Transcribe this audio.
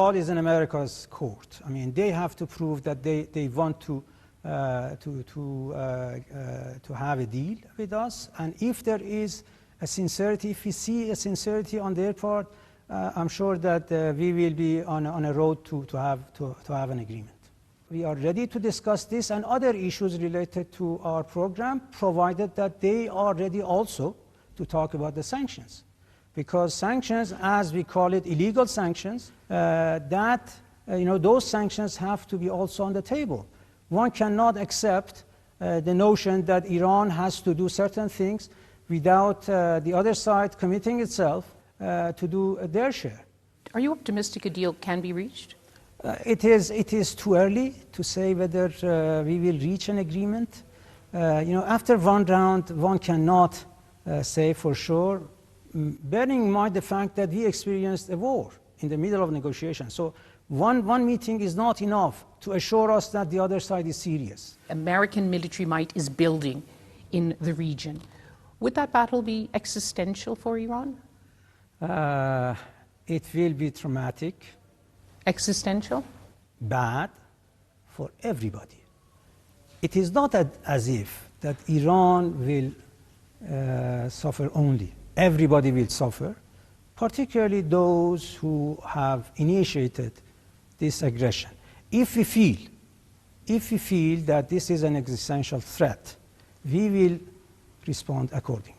ball is in America's court. I mean, they have to prove that they want to have a deal with us. And if there is a sincerity, if we see a sincerity on their part, I'm sure that we will be on a road to have an agreement. We are ready to discuss this and other issues related to our program, provided that they are ready also to talk about the sanctions. Because sanctions, as we call it, illegal sanctions, those sanctions have to be also on the table. One cannot accept the notion that Iran has to do certain things without the other side committing itself to do their share. Are you optimistic a deal can be reached? It is too early to say whether we will reach an agreement. After one round, one cannot say for sure, bearing in mind the fact that we experienced a war in the middle of negotiations. So one meeting is not enough to assure us that the other side is serious. American military might is building in the region. Would that battle be existential for Iran? It will be traumatic. Existential? Bad for everybody. It is not as if that Iran will suffer only. Everybody will suffer, particularly those who have initiated this aggression. If we feel that this is an existential threat, we will respond accordingly.